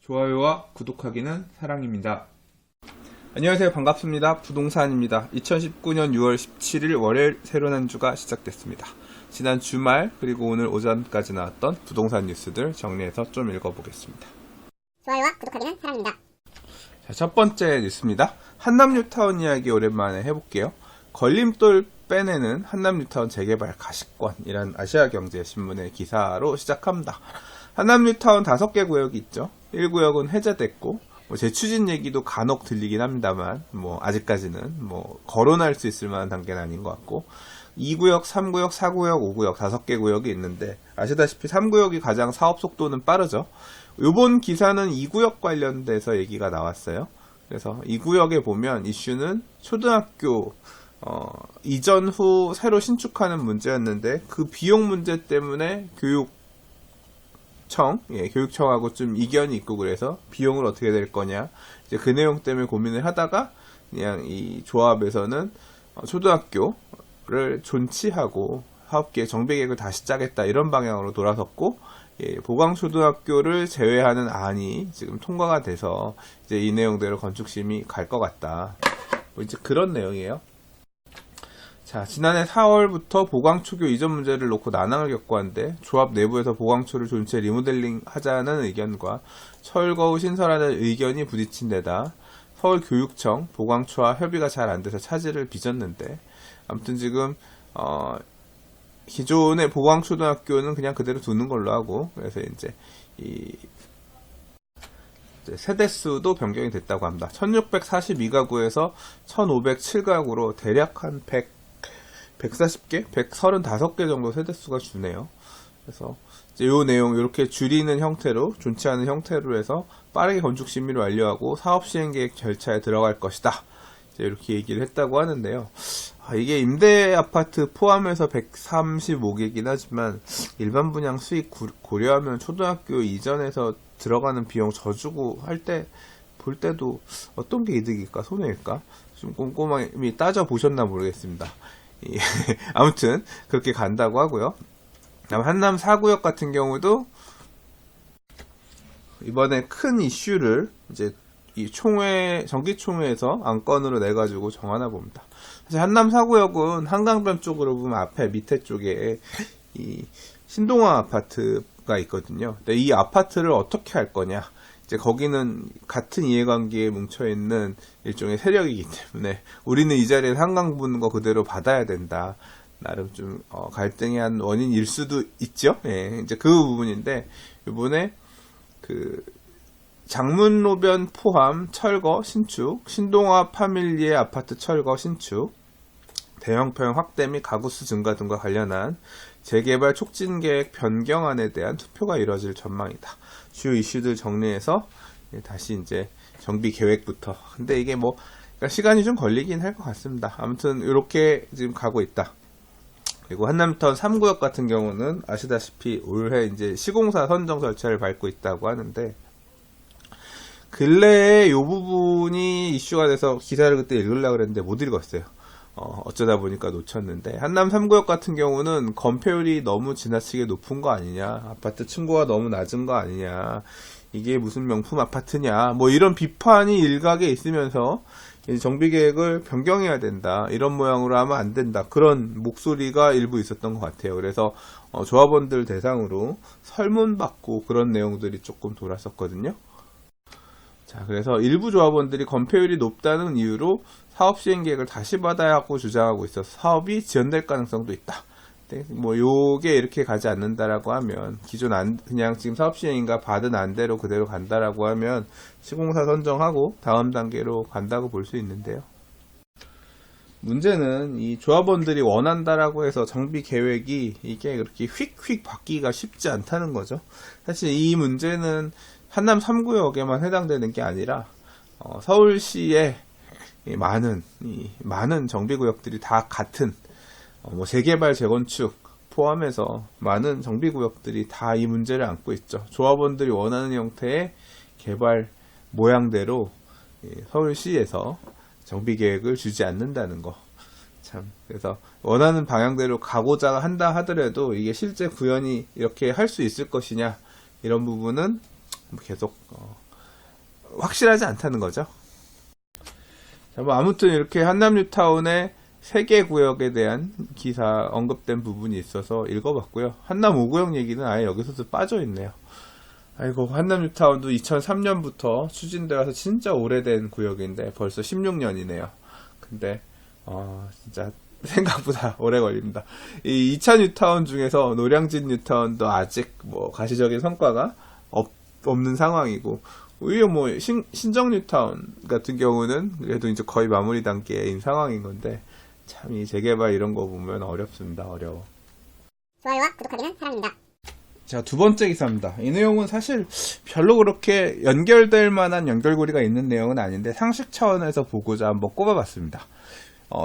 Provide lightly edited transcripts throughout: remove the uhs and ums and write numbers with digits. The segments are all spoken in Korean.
좋아요와 구독하기는 사랑입니다. 안녕하세요. 반갑습니다. 부동산입니다. 2019년 6월 17일 월요일 새로운 한 주가 시작됐습니다. 지난 주말 그리고 오늘 오전까지 나왔던 부동산 뉴스들 정리해서 좀 읽어보겠습니다. 좋아요와 구독하기는 사랑입니다. 자, 첫 번째 뉴스입니다. 한남뉴타운 이야기 오랜만에 해볼게요. 걸림돌 빼내는 한남뉴타운 재개발 가시권이란 아시아경제신문의 기사로 시작합니다. 한남뉴타운 5개 구역이 있죠. 1구역은 해제됐고 재추진 얘기도 간혹 들리긴 합니다만 아직까지는 거론할 수 있을 만한 단계는 아닌 것 같고 2구역, 3구역, 4구역, 5구역 5개 구역이 있는데 아시다시피 3구역이 가장 사업 속도는 빠르죠. 요번 기사는 2구역 관련돼서 얘기가 나왔어요. 그래서 2구역에 보면 이슈는 초등학교 이전 후 새로 신축하는 문제였는데 그 비용 문제 때문에 교육청하고 좀 이견이 있고 그래서 비용을 어떻게 될 거냐 이제 그 내용 때문에 고민을 하다가 그냥 이 조합에서는 초등학교를 존치하고 사업계획 정비계획을 다시 짜겠다 이런 방향으로 돌아섰고 보강초등학교를 제외하는 안이 지금 통과가 돼서 이제 이 내용대로 건축심이 갈 것 같다. 이제 그런 내용이에요. 자, 지난해 4월부터 보강초교 이전 문제를 놓고 난항을 겪고 왔는데 조합 내부에서 보강초를 존체 리모델링 하자는 의견과 철거 후 신설하는 의견이 부딪힌 데다 서울교육청 보강초와 협의가 잘 안 돼서 차질을 빚었는데 아무튼 지금 기존의 보강초등학교는 그냥 그대로 두는 걸로 하고 그래서 이제 세대수도 변경이 됐다고 합니다. 1642가구에서 1507가구로 대략 한 140개? 135개 정도 세대수가 주네요. 그래서 이제 요 내용 이렇게 줄이는 형태로 존치하는 형태로 해서 빠르게 건축 심의를 완료하고 사업 시행 계획 절차에 들어갈 것이다. 이제 이렇게 얘기를 했다고 하는데요. 이게 임대 아파트 포함해서 135개이긴 하지만 일반 분양 수익 고려하면 초등학교 이전에서 들어가는 비용 져주고 볼 때도 어떤 게 이득일까 손해일까 좀 꼼꼼히 따져 보셨나 모르겠습니다. 아무튼 그렇게 간다고 하고요. 다음 한남 4구역 같은 경우도 이번에 큰 이슈를 이제 이 정기총회에서 안건으로 내가지고 정하나 봅니다. 사실 한남 4구역은 한강변 쪽으로 보면 앞에 밑에 쪽에 이 신동아 아파트가 있거든요. 근데 이 아파트를 어떻게 할 거냐? 이제 거기는 같은 이해관계에 뭉쳐있는 일종의 세력이기 때문에 우리는 이 자리에서 한강 부는 거 그대로 받아야 된다. 나름 좀 갈등의 한 원인일 수도 있죠. 예, 이제 그 부분인데 이번에 그 장문로변 포함 철거 신축, 신동아 파밀리의 아파트 철거 신축, 대형평 확대 및 가구수 증가 등과 관련한 재개발 촉진 계획 변경안에 대한 투표가 이뤄질 전망이다. 주요 이슈들 정리해서 다시 이제 정비 계획부터. 근데 이게 그러니까 시간이 좀 걸리긴 할 것 같습니다. 아무튼 이렇게 지금 가고 있다. 그리고 한남타운 3구역 같은 경우는 아시다시피 올해 이제 시공사 선정 절차를 밟고 있다고 하는데 근래에 이 부분이 이슈가 돼서 기사를 그때 읽으려고 그랬는데 못 읽었어요. 어쩌다 보니까 놓쳤는데 한남 3구역 같은 경우는 건폐율이 너무 지나치게 높은 거 아니냐, 아파트 층고가 너무 낮은 거 아니냐, 이게 무슨 명품 아파트냐, 이런 비판이 일각에 있으면서 정비계획을 변경해야 된다, 이런 모양으로 하면 안 된다, 그런 목소리가 일부 있었던 것 같아요. 그래서 조합원들 대상으로 설문받고 그런 내용들이 조금 돌았었거든요. 자, 그래서 일부 조합원들이 건폐율이 높다는 이유로 사업 시행 계획을 다시 받아야 하고 주장하고 있어서 사업이 지연될 가능성도 있다. 요게 이렇게 가지 않는다라고 하면 기존 그냥 지금 사업 시행인가 받은 안대로 그대로 간다라고 하면 시공사 선정하고 다음 단계로 간다고 볼 수 있는데요. 문제는 이 조합원들이 원한다라고 해서 정비 계획이 이게 그렇게 휙휙 바뀌기가 쉽지 않다는 거죠. 사실 이 문제는 한남 3구역에만 해당되는 게 아니라 서울시의 많은 정비구역들이 다 같은 재개발 재건축 포함해서 많은 정비구역들이 다 이 문제를 안고 있죠. 조합원들이 원하는 형태의 개발 모양대로 서울시에서 정비계획을 주지 않는다는 거. 그래서 원하는 방향대로 가고자 한다 하더라도 이게 실제 구현이 이렇게 할 수 있을 것이냐 이런 부분은 계속 확실하지 않다는 거죠. 자, 뭐 아무튼 이렇게 한남 뉴타운의 3개 구역에 대한 기사 언급된 부분이 있어서 읽어봤고요. 한남 5구역 얘기는 아예 여기서도 빠져있네요. 아이고, 한남 뉴타운도 2003년부터 추진되어 와서 진짜 오래된 구역인데 벌써 16년이네요. 근데 진짜 생각보다 오래 걸립니다. 이 2차 뉴타운 중에서 노량진 뉴타운도 아직 뭐 가시적인 성과가 없는 상황이고, 오히려 뭐 신정 뉴타운 같은 경우는 그래도 이제 거의 마무리 단계인 상황인 건데, 참 이 재개발 이런 거 보면 어렵습니다. 어려워. 좋아요와 구독하기는 사랑입니다. 자, 두 번째 기사입니다. 이 내용은 사실 별로 그렇게 연결될 만한 연결고리가 있는 내용은 아닌데 상식 차원에서 보고자 한번 꼽아봤습니다.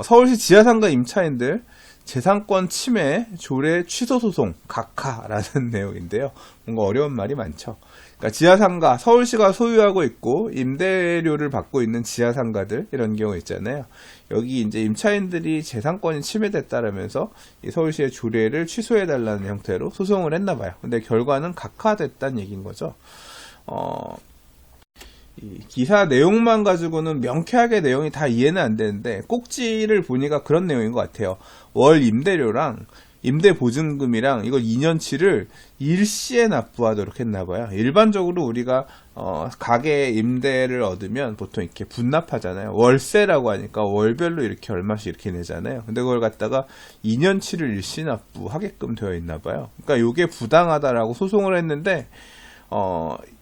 서울시 지하상가 임차인들 재산권 침해 조례 취소 소송 각하라는 내용인데요. 뭔가 어려운 말이 많죠. 그러니까 지하상가, 서울시가 소유하고 있고 임대료를 받고 있는 지하상가들 이런 경우 있잖아요. 여기 이제 임차인들이 재산권이 침해됐다라면서 이 서울시의 조례를 취소해달라는 형태로 소송을 했나봐요. 근데 결과는 각하됐다는 얘기인 거죠. 이 기사 내용만 가지고는 명쾌하게 내용이 다 이해는 안 되는데 꼭지를 보니까 그런 내용인 것 같아요. 월 임대료랑 임대보증금이랑 이걸 2년치를 일시에 납부하도록 했나봐요. 일반적으로 우리가 가게 임대를 얻으면 보통 이렇게 분납하잖아요. 월세라고 하니까 월별로 이렇게 얼마씩 이렇게 내잖아요. 근데 그걸 갖다가 2년치를 일시 납부하게끔 되어 있나봐요. 그러니까 이게 부당하다라고 소송을 했는데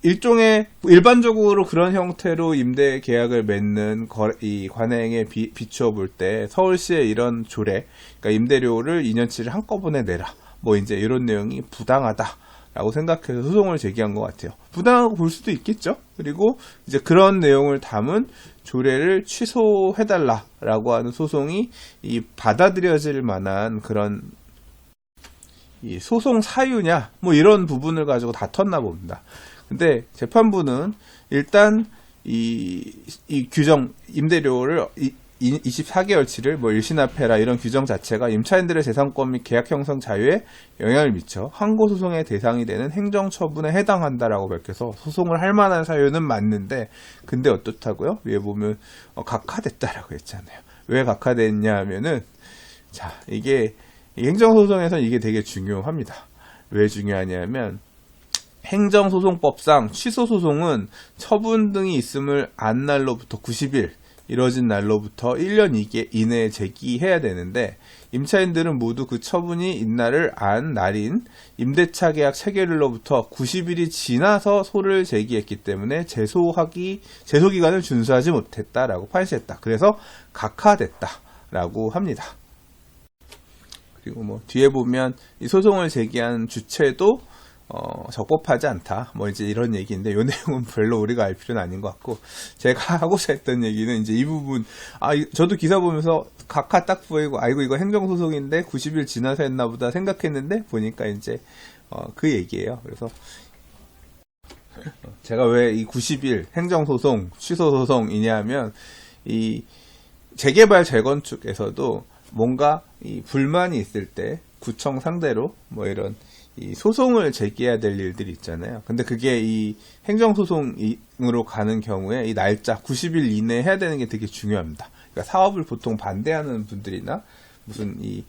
일종의 일반적으로 그런 형태로 임대 계약을 맺는 이 관행에 비추어 볼 때 서울시의 이런 조례, 그러니까 임대료를 2년치를 한꺼번에 내라, 뭐 이제 이런 내용이 부당하다라고 생각해서 소송을 제기한 것 같아요. 부당하고 볼 수도 있겠죠. 그리고 이제 그런 내용을 담은 조례를 취소해달라라고 하는 소송이 이 받아들여질 만한 그런 이 소송 사유냐 뭐 이런 부분을 가지고 다퉜나 봅니다. 근데 재판부는 일단 이 규정 임대료를 24개월치를 뭐 일시납해라 이런 규정 자체가 임차인들의 재산권 및 계약 형성 자유에 영향을 미쳐 항고 소송의 대상이 되는 행정 처분에 해당한다라고 밝혀서 소송을 할 만한 사유는 맞는데, 근데 어떻다고요? 위에 보면 각하됐다라고 했잖아요. 왜 각하됐냐 하면은, 자, 이게 행정소송에서는 이게 되게 중요합니다. 왜 중요하냐면 행정소송법상 취소소송은 처분 등이 있음을 안 날로부터 90일 이뤄진 날로부터 1년 이내에 제기해야 되는데, 임차인들은 모두 그 처분이 있날을 안 날인 임대차 계약 체결일로부터 90일이 지나서 소를 제기했기 때문에 제소기간을 준수하지 못했다라고 판시했다. 그래서 각하됐다라고 합니다. 그리고 뭐 뒤에 보면 이 소송을 제기한 주체도 적법하지 않다, 뭐 이제 이런 얘기인데, 이 내용은 별로 우리가 알 필요는 아닌 것 같고, 제가 하고자 했던 얘기는 이제 이 부분, 저도 기사 보면서 각하 딱 보이고, 아이고 이거 행정소송인데 90일 지나서 했나 보다 생각했는데 보니까 이제 그 얘기예요. 그래서 제가 왜 이 90일 행정소송 취소소송이냐 하면, 이 재개발 재건축에서도 뭔가 이 불만이 있을 때 구청 상대로 뭐 이런 이 소송을 제기해야 될 일들이 있잖아요. 근데 그게 이 행정소송으로 가는 경우에 이 날짜 90일 이내에 해야 되는 게 되게 중요합니다. 그러니까 사업을 보통 반대하는 분들이나 무슨 이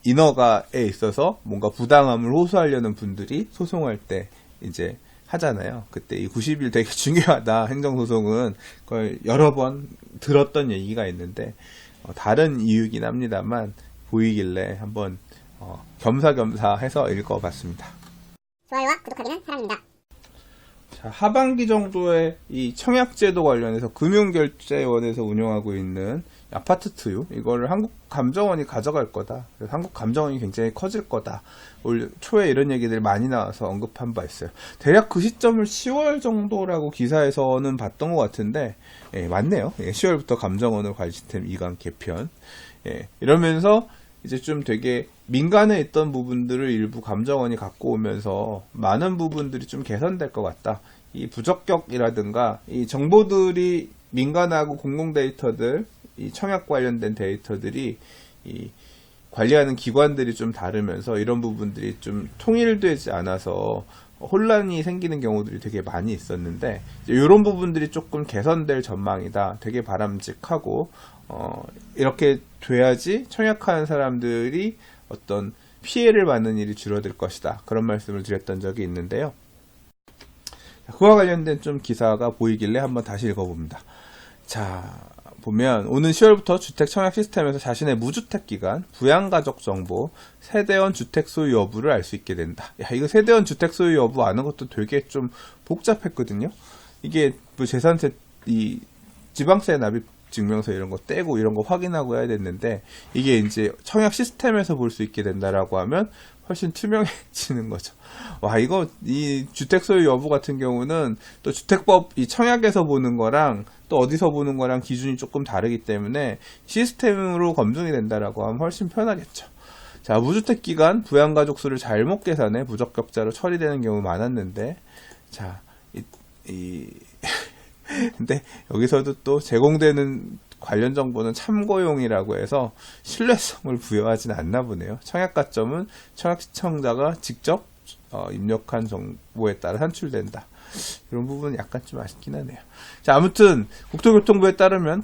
인허가에 있어서 뭔가 부당함을 호소하려는 분들이 소송할 때 이제 하잖아요. 그때 이 90일 되게 중요하다, 행정소송은. 그걸 여러 번 들었던 얘기가 있는데, 다른 이유긴 합니다만 보이길래 한번 겸사겸사 해서 읽어봤습니다. 좋아요와 구독하기는 사랑입니다. 자, 하반기 정도에 이 청약제도 관련해서 금융결제원에서 운영하고 있는 아파트 투유, 이거를 한국감정원이 가져갈 거다. 그래서 한국감정원이 굉장히 커질 거다. 올 초에 이런 얘기들 많이 나와서 언급한 바 있어요. 대략 그 시점을 10월 정도라고 기사에서는 봤던 것 같은데, 맞네요. 10월부터 감정원을 관리 시스템 이관 개편. 이러면서 이제 좀 되게 민간에 있던 부분들을 일부 감정원이 갖고 오면서 많은 부분들이 좀 개선될 것 같다. 이 부적격이라든가 이 정보들이 민간하고 공공 데이터들, 이 청약 관련된 데이터들이 이 관리하는 기관들이 좀 다르면서 이런 부분들이 좀 통일되지 않아서 혼란이 생기는 경우들이 되게 많이 있었는데 이런 부분들이 조금 개선될 전망이다. 되게 바람직하고 이렇게 돼야지 청약하는 사람들이 어떤 피해를 받는 일이 줄어들 것이다. 그런 말씀을 드렸던 적이 있는데요. 그와 관련된 좀 기사가 보이길래 한번 다시 읽어봅니다. 자, 보면 오는 10월부터 주택 청약 시스템에서 자신의 무주택 기간, 부양가족 정보, 세대원 주택 소유 여부를 알 수 있게 된다. 야, 이거 세대원 주택 소유 여부 아는 것도 되게 좀 복잡했거든요. 이게 뭐 재산세, 이 지방세 납입 증명서 이런 거 떼고 이런 거 확인하고 해야 됐는데 이게 이제 청약 시스템에서 볼 수 있게 된다라고 하면 훨씬 투명해지는 거죠. 와, 이거 이 주택 소유 여부 같은 경우는 또 주택법 이 청약에서 보는 거랑 또 어디서 보는 거랑 기준이 조금 다르기 때문에 시스템으로 검증이 된다라고 하면 훨씬 편하겠죠. 자, 무주택 기간 부양가족 수를 잘못 계산해 부적격자로 처리되는 경우 많았는데 자, 근데 여기서도 또 제공되는 관련 정보는 참고용이라고 해서 신뢰성을 부여하진 않나 보네요. 청약 가점은 청약 시청자가 직접 입력한 정보에 따라 산출된다. 이런 부분은 약간 좀 아쉽긴 하네요. 자, 아무튼 국토교통부에 따르면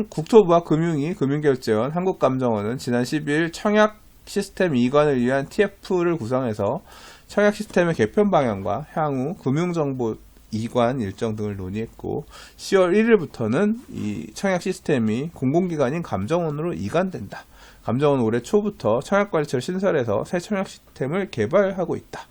국토부와 금융위, 금융결제원, 한국감정원은 지난 12일 청약 시스템 이관을 위한 TF를 구성해서 청약 시스템의 개편 방향과 향후 금융정보 이관 일정 등을 논의했고 10월 1일부터는 이 청약 시스템이 공공기관인 감정원으로 이관된다. 감정원은 올해 초부터 청약관리처를 신설해서 새 청약 시스템을 개발하고 있다.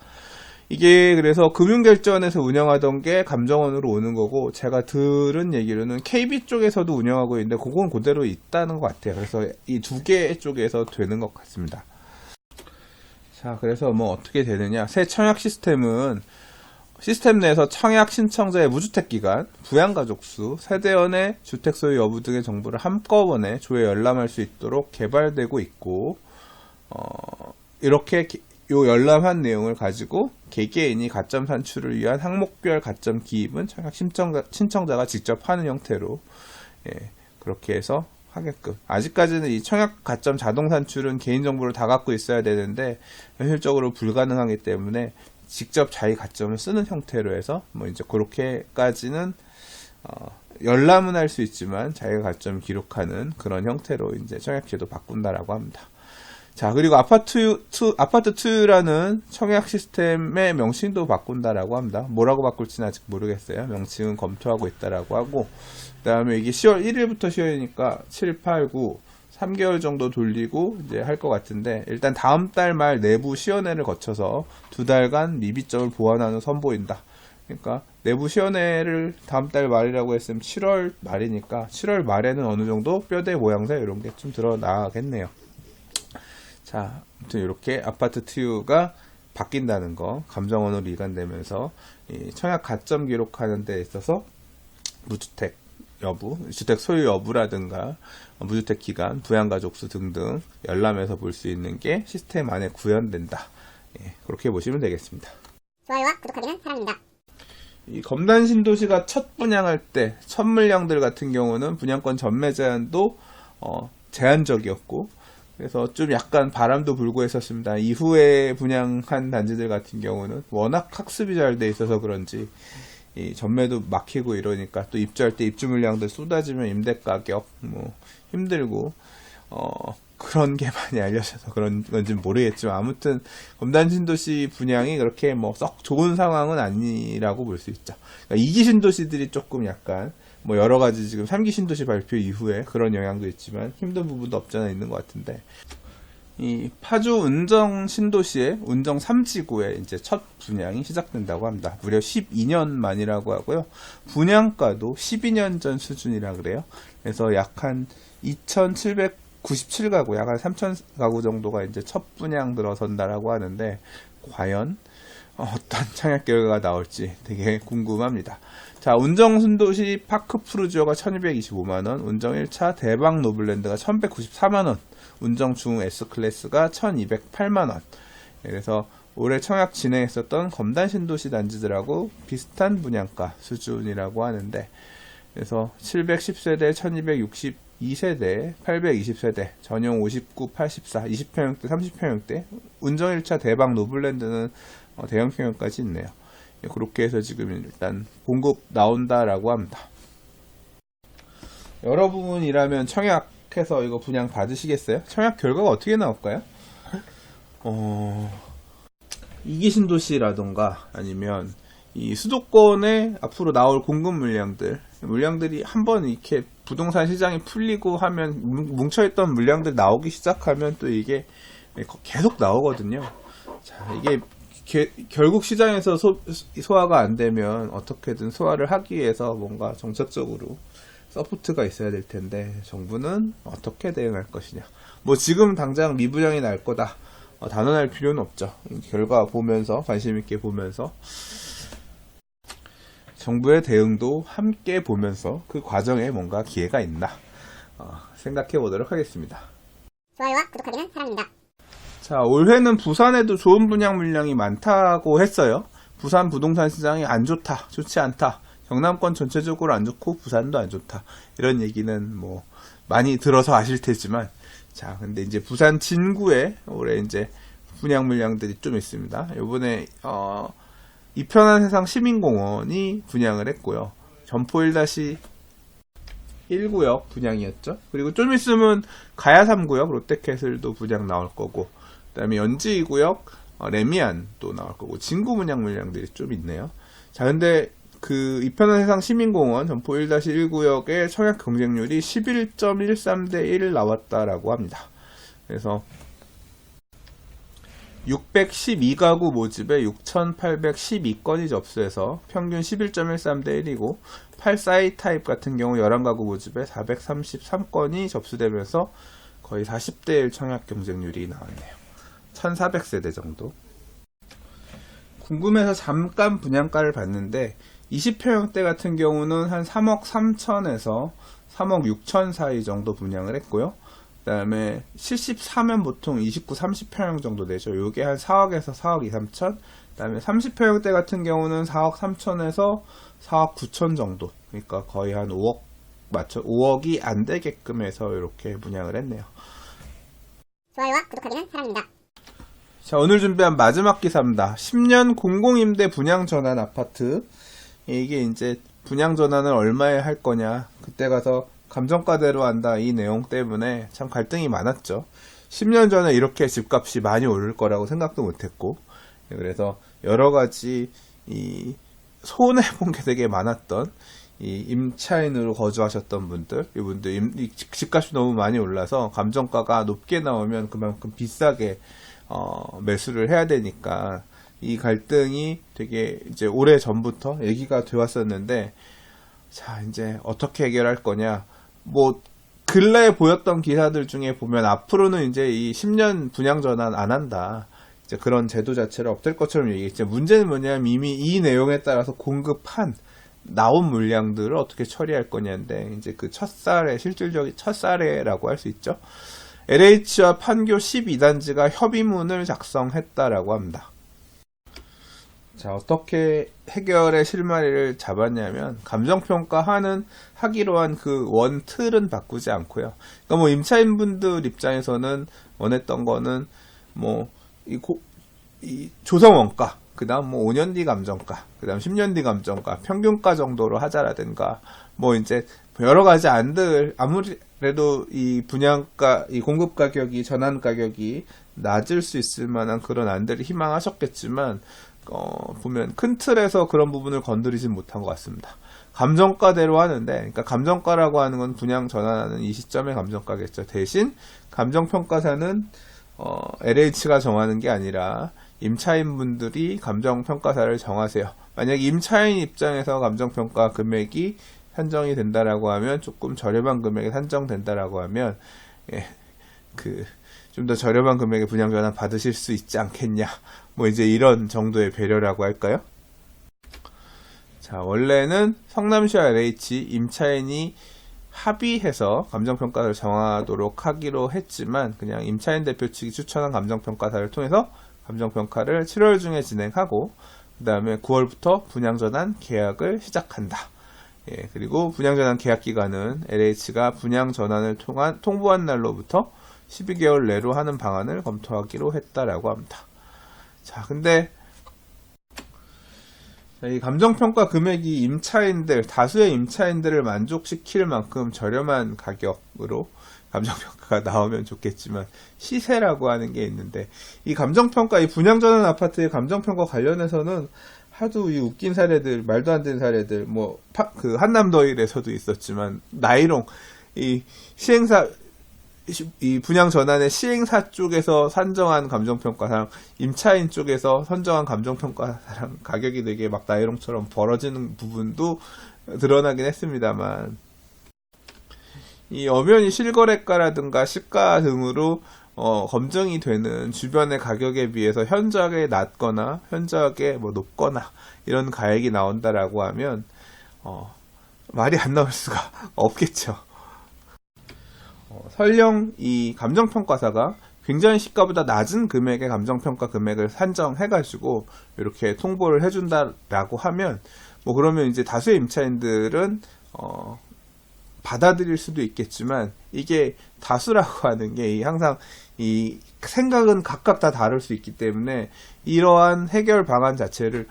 이게 그래서 금융결제원에서 운영하던 게 감정원으로 오는 거고 제가 들은 얘기로는 KB 쪽에서도 운영하고 있는데 그건 그대로 있다는 것 같아요. 그래서 이 두 개 쪽에서 되는 것 같습니다. 자, 그래서 뭐 어떻게 되느냐. 새 청약 시스템은 시스템 내에서 청약 신청자의 무주택 기간, 부양가족 수, 세대원의 주택 소유 여부 등의 정보를 한꺼번에 조회 열람할 수 있도록 개발되고 있고 이렇게 요 열람한 내용을 가지고 개개인이 가점 산출을 위한 항목별 가점 기입은 청약 신청자가 직접 하는 형태로 그렇게 해서 하게끔. 아직까지는 이 청약 가점 자동 산출은 개인정보를 다 갖고 있어야 되는데 현실적으로 불가능하기 때문에 직접 자기 가점을 쓰는 형태로 해서 뭐 이제 그렇게까지는 열람은 할 수 있지만 자기가 가점을 기록하는 그런 형태로 이제 청약제도 바꾼다라고 합니다. 자, 그리고 아파트 투유라는 청약 시스템의 명칭도 바꾼다라고 합니다. 뭐라고 바꿀지는 아직 모르겠어요. 명칭은 검토하고 있다라고 하고, 그 다음에 이게 10월 1일부터 시행이니까 7, 8, 9, 3개월 정도 돌리고 이제 할 것 같은데, 일단 다음 달 말 내부 시연회를 거쳐서 2달간 미비점을 보완하는 선보인다. 그러니까 내부 시연회를 다음 달 말이라고 했으면 7월 말이니까 7월 말에는 어느 정도 뼈대 모양새 이런 게 좀 드러나겠네요. 자, 아무튼 이렇게 아파트 투유가 바뀐다는 거, 감정원으로 이관되면서 이 청약 가점 기록하는 데 있어서 무주택 여부, 주택 소유 여부라든가 무주택 기간, 부양가족 수 등등 열람해서 볼 수 있는 게 시스템 안에 구현된다. 그렇게 보시면 되겠습니다. 좋아요와 구독하기는 사랑입니다. 이 검단 신도시가 첫 분양할 때 첫 물량들 같은 경우는 분양권 전매 제한도 제한적이었고, 그래서 좀 약간 바람도 불고 했었습니다. 이후에 분양한 단지들 같은 경우는 워낙 학습이 잘 돼 있어서 그런지 이 전매도 막히고 이러니까 또 입주할 때 입주 물량들 쏟아지면 임대 가격 뭐 힘들고 그런 게 많이 알려져서 그런 건지는 모르겠지만 아무튼 검단 신도시 분양이 그렇게 뭐 썩 좋은 상황은 아니라고 볼 수 있죠. 그러니까 2기 신도시들이 조금 약간 뭐 여러 가지 지금 3기 신도시 발표 이후에 그런 영향도 있지만 힘든 부분도 없지 않아 있는 것 같은데, 이 파주 운정 신도시의 운정 3지구에 이제 첫 분양이 시작된다고 합니다. 무려 12년 만이라고 하고요. 분양가도 12년 전 수준이라 그래요. 그래서 약 한 2,797가구, 약 한 3,000가구 정도가 이제 첫 분양 들어선다라고 하는데 과연 어떤 청약 결과가 나올지 되게 궁금합니다. 자, 운정 신도시 파크 푸르지오가 1225만원, 운정 1차 대박 노블랜드가 1194만원, 운정 중 S클래스가 1208만원. 그래서 올해 청약 진행했었던 검단 신도시 단지들하고 비슷한 분양가 수준이라고 하는데, 그래서 710세대, 1262세대, 820세대, 전용 59, 84, 20평형대, 30평형대, 운정 1차 대박 노블랜드는 대형평형까지 있네요. 그렇게 해서 지금 일단 공급 나온다라고 합니다. 여러분이라면 청약해서 이거 분양 받으시겠어요? 청약 결과가 어떻게 나올까요? 이기신도시라던가 아니면 이 수도권에 앞으로 나올 공급 물량들이 한번 이렇게 부동산 시장이 풀리고 하면 뭉쳐있던 물량들 나오기 시작하면 또 이게 계속 나오거든요. 자, 이게 결국 시장에서 소화가 안 되면 어떻게든 소화를 하기 위해서 뭔가 정책적으로 서포트가 있어야 될 텐데 정부는 어떻게 대응할 것이냐. 뭐 지금 당장 미분양이 날 거다 단언할 필요는 없죠. 결과 보면서 관심 있게 보면서 정부의 대응도 함께 보면서 그 과정에 뭔가 기회가 있나 생각해 보도록 하겠습니다. 좋아요와 구독하기는 사랑입니다. 자, 올해는 부산에도 좋은 분양 물량이 많다고 했어요. 부산 부동산 시장이 안 좋다, 좋지 않다. 경남권 전체적으로 안 좋고 부산도 안 좋다. 이런 얘기는 뭐 많이 들어서 아실 테지만, 자, 근데 이제 부산 진구에 올해 이제 분양 물량들이 좀 있습니다. 요번에 이편한 세상 시민공원이 분양을 했고요. 점포 1-1구역 분양이었죠. 그리고 좀 있으면 가야 3구역 롯데캐슬도 분양 나올 거고, 그 다음에 연지 2구역 레미안도 나올 거고, 진구 분양 물량들이 좀 있네요. 자, 근데 그 이편한 세상 시민공원 점포 1-1구역의 청약 경쟁률이 11.13대 1 나왔다라고 합니다. 그래서 612가구 모집에 6,812건이 접수해서 평균 11.13대 1이고 8사이 타입 같은 경우 11가구 모집에 433건이 접수되면서 거의 40대 1 청약 경쟁률이 나왔네요. 1,400세대 정도. 궁금해서 잠깐 분양가를 봤는데 20평형대 같은 경우는 한 3억 3천에서 3억 6천 사이 정도 분양을 했고요. 그 다음에 74면 보통 29, 30평형 정도 되죠. 요게 한 4억에서 4억 2, 3천. 그 다음에 30평형대 같은 경우는 4억 3천에서 4억 9천 정도. 그러니까 거의 한 5억 5억이 안 되게끔 해서 이렇게 분양을 했네요. 좋아요와 구독하기는 사랑입니다. 자, 오늘 준비한 마지막 기사입니다. 10년 공공임대 분양 전환 아파트. 이게 이제 분양 전환을 얼마에 할 거냐. 그때 가서 감정가대로 한다. 이 내용 때문에 참 갈등이 많았죠. 10년 전에 이렇게 집값이 많이 오를 거라고 생각도 못했고. 그래서 여러 가지 손해본 게 되게 많았던 이 임차인으로 거주하셨던 분들, 이분들 집값이 너무 많이 올라서 감정가가 높게 나오면 그만큼 비싸게 매수를 해야 되니까 이 갈등이 되게 이제 오래 전부터 얘기가 되었었는데, 자, 이제 어떻게 해결할 거냐. 뭐 근래에 보였던 기사들 중에 보면 앞으로는 이제 이 10년 분양 전환 안 한다. 이제 그런 제도 자체를 없앨 것처럼 얘기했죠. 문제는 뭐냐면 이미 이 내용에 따라서 공급한 나온 물량들을 어떻게 처리할 거냐인데, 이제 그 실질적인 첫 사례라고 할 수 있죠. LH와 판교 12단지가 협의문을 작성했다라고 합니다. 자, 어떻게 해결의 실마리를 잡았냐면, 하기로 한 그 원 틀은 바꾸지 않고요. 그러니까 뭐 임차인분들 입장에서는 원했던 거는 뭐 이 조성원가, 그 다음 뭐 5년 뒤 감정가, 그 다음 10년 뒤 감정가, 평균가 정도로 하자라든가, 뭐 이제 여러 가지 안들, 아무래도 이 분양가, 이 공급 가격이, 전환 가격이 낮을 수 있을 만한 그런 안들을 희망하셨겠지만, 보면 큰 틀에서 그런 부분을 건드리진 못한 것 같습니다. 감정가대로 하는데, 그러니까 감정가라고 하는 건 분양 전환하는 이 시점의 감정가겠죠. 대신 감정평가사는 LH가 정하는 게 아니라 임차인분들이 감정평가사를 정하세요. 만약 임차인 입장에서 감정평가 금액이 산정이 된다라고 하면, 조금 저렴한 금액에 산정된다라고 하면, 좀 더 저렴한 금액의 분양 전환 받으실 수 있지 않겠냐. 뭐 이제 이런 정도의 배려라고 할까요? 자, 원래는 성남시와 LH 임차인이 합의해서 감정평가사를 정하도록 하기로 했지만, 그냥 임차인 대표 측이 추천한 감정평가사를 통해서 감정평가를 7월 중에 진행하고, 그 다음에 9월부터 분양전환 계약을 시작한다. 그리고 분양전환 계약 기간은 LH가 분양전환을 통보한 날로부터 12개월 내로 하는 방안을 검토하기로 했다라고 합니다. 자, 근데 이 감정평가 금액이 임차인들, 다수의 임차인들을 만족시킬 만큼 저렴한 가격으로 감정평가가 나오면 좋겠지만 시세라고 하는 게 있는데, 이 감정평가, 이 분양전환 아파트의 감정평가 관련해서는 하도 이 웃긴 사례들, 말도 안 되는 사례들, 뭐 그 한남더일에서도 있었지만 나이롱, 이 시행사, 이 분양 전환의 시행사 쪽에서 산정한 감정평가상, 임차인 쪽에서 선정한 감정평가상 가격이 되게 막 나이롱처럼 벌어지는 부분도 드러나긴 했습니다만, 이 엄연히 실거래가라든가 시가 등으로 검증이 되는 주변의 가격에 비해서 현저하게 낮거나 현저하게 뭐 높거나 이런 가액이 나온다라고 하면 말이 안 나올 수가 없겠죠. 설령 이 감정평가사가 굉장히 시가보다 낮은 금액의 감정평가 금액을 산정해가지고 이렇게 통보를 해준다라고 하면, 뭐 그러면 이제 다수의 임차인들은 받아들일 수도 있겠지만, 이게 다수라고 하는 게 항상 이 생각은 각각 다 다를 수 있기 때문에 이러한 해결 방안 자체를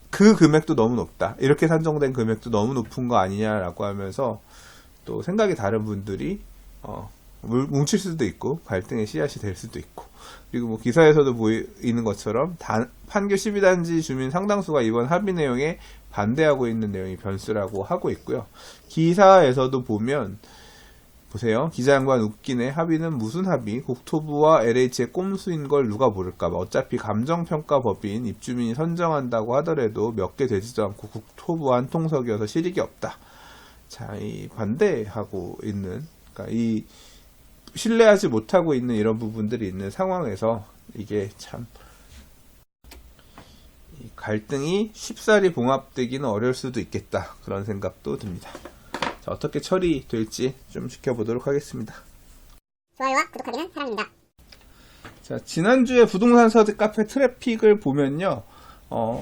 그 금액도 너무 높다, 이렇게 산정된 금액도 너무 높은 거 아니냐라고 하면서 또 생각이 다른 분들이 뭉칠 수도 있고 갈등의 씨앗이 될 수도 있고, 그리고 뭐 기사에서도 보이는 것처럼 판교 12단지 주민 상당수가 이번 합의 내용에 반대하고 있는 내용이 변수라고 하고 있고요. 기사에서도 보면 보세요. 기자양반 웃기네. 합의는 무슨 합의? 국토부와 LH의 꼼수인 걸 누가 모를까? 어차피 감정평가법인 입주민이 선정한다고 하더라도 몇 개 되지도 않고 국토부 한 통석이어서 실익이 없다. 자, 이 반대하고 있는, 그러니까 이 신뢰하지 못하고 있는 이런 부분들이 있는 상황에서 이게 참 갈등이 쉽사리 봉합되기는 어려울 수도 있겠다, 그런 생각도 듭니다. 자, 어떻게 처리될지 좀 지켜보도록 하겠습니다. 좋아요와 구독하기는 사랑입니다. 자, 지난주에 부동산 서재 카페 트래픽을 보면요,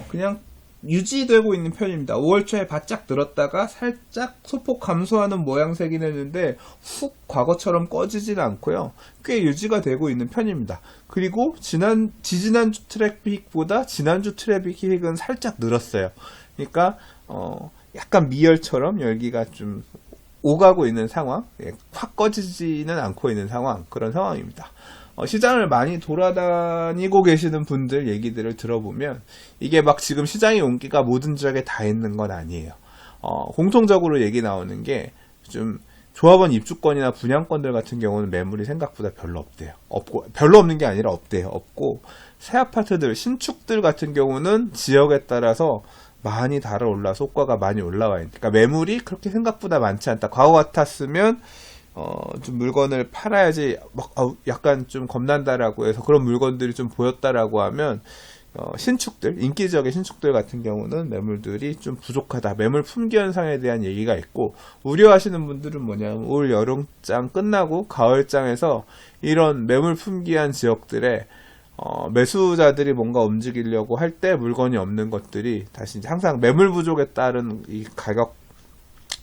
그냥 유지되고 있는 편입니다. 5월 초에 바짝 늘었다가 살짝 소폭 감소하는 모양새긴 했는데 훅 과거처럼 꺼지지는 않고요, 꽤 유지가 되고 있는 편입니다. 그리고 지지난주 트래픽보다 지난주 트래픽은 살짝 늘었어요. 그러니까 약간 미열처럼 열기가 좀 오가고 있는 상황, 확 꺼지지는 않고 있는 상황, 그런 상황입니다. 시장을 많이 돌아다니고 계시는 분들 얘기들을 들어보면 이게 막 지금 시장의 온기가 모든 지역에 다 있는 건 아니에요. 공통적으로 얘기 나오는 게 좀 조합원 입주권이나 분양권들 같은 경우는 매물이 생각보다 별로 없대요. 별로 없는 게 아니라 없대요. 없고, 새 아파트들, 신축들 같은 경우는 지역에 따라서 많이 달아올라서 호가가 많이 올라와 있는, 그러니까 매물이 그렇게 생각보다 많지 않다. 과거 같았으면 좀 물건을 팔아야지 막 약간 좀 겁난다라고 해서 그런 물건들이 좀 보였다라고 하면, 신축들, 인기지역의 신축들 같은 경우는 매물들이 좀 부족하다, 매물 품귀 현상에 대한 얘기가 있고, 우려하시는 분들은 뭐냐면 올 여름장 끝나고 가을장에서 이런 매물 품귀한 지역들에 매수자들이 뭔가 움직이려고 할 때 물건이 없는 것들이 다시 항상 매물 부족에 따른 이 가격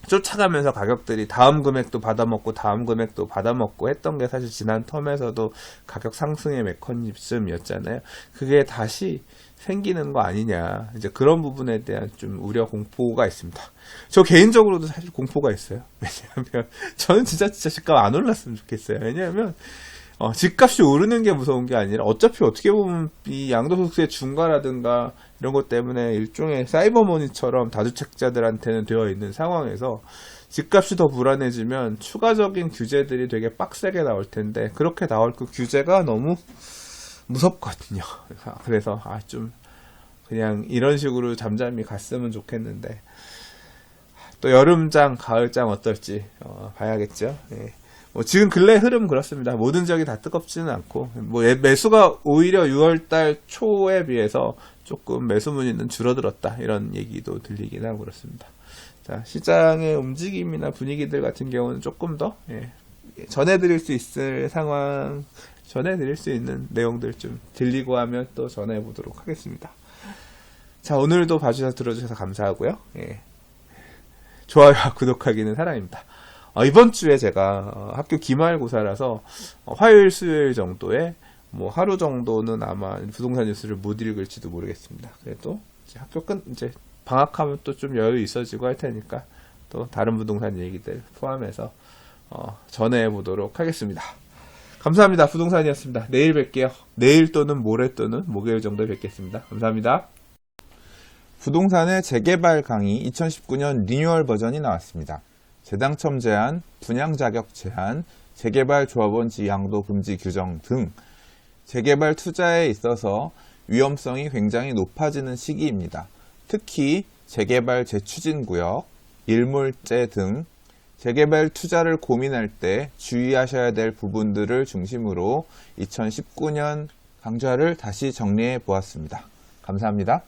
쫓아가면서 가격들이 다음 금액도 받아먹고 다음 금액도 받아먹고 했던 게 사실 지난 텀에서도 가격 상승의 메커니즘이었잖아요. 그게 다시 생기는 거 아니냐, 이제 그런 부분에 대한 좀 우려 공포가 있습니다. 저 개인적으로도 사실 공포가 있어요. 왜냐하면 저는 진짜 집값 안 올랐으면 좋겠어요. 왜냐하면 집값이 오르는 게 무서운 게 아니라 어차피 어떻게 보면 이 양도소득세 중과라든가 이런 것 때문에 일종의 사이버머니처럼 다주택자들한테는 되어 있는 상황에서 집값이 더 불안해지면 추가적인 규제들이 되게 빡세게 나올 텐데, 그렇게 나올 그 규제가 너무 무섭거든요. 그래서 좀 그냥 이런 식으로 잠잠히 갔으면 좋겠는데, 또 여름장, 가을장 어떨지 봐야겠죠. 예. 지금 근래 흐름 그렇습니다. 모든 지역이 다 뜨겁지는 않고, 매수가 오히려 6월달 초에 비해서 조금 매수 문의는 줄어들었다, 이런 얘기도 들리긴 하고 그렇습니다. 자, 시장의 움직임이나 분위기들 같은 경우는 조금 더 전해드릴 수 있을 상황, 전해드릴 수 있는 내용들 좀 들리고 하면 또 전해보도록 하겠습니다. 자, 오늘도 봐주셔서 들어주셔서 감사하고요. 좋아요와 구독하기는 사랑입니다. 이번 주에 제가 학교 기말고사라서 화요일, 수요일 정도에 뭐 하루 정도는 아마 부동산 뉴스를 못 읽을지도 모르겠습니다. 그래도 이제 학교 이제 방학하면 또 좀 여유 있어지고 할 테니까 또 다른 부동산 얘기들 포함해서 전해해 보도록 하겠습니다. 감사합니다. 부동산이었습니다. 내일 뵐게요. 내일 또는 모레 또는 목요일 정도에 뵙겠습니다. 감사합니다. 부동산의 재개발 강의 2019년 리뉴얼 버전이 나왔습니다. 재당첨 제한, 분양 자격 제한, 재개발 조합원 지양도 금지 규정 등 재개발 투자에 있어서 위험성이 굉장히 높아지는 시기입니다. 특히 재개발 재추진 구역, 일몰제 등 재개발 투자를 고민할 때 주의하셔야 될 부분들을 중심으로 2019년 강좌를 다시 정리해 보았습니다. 감사합니다.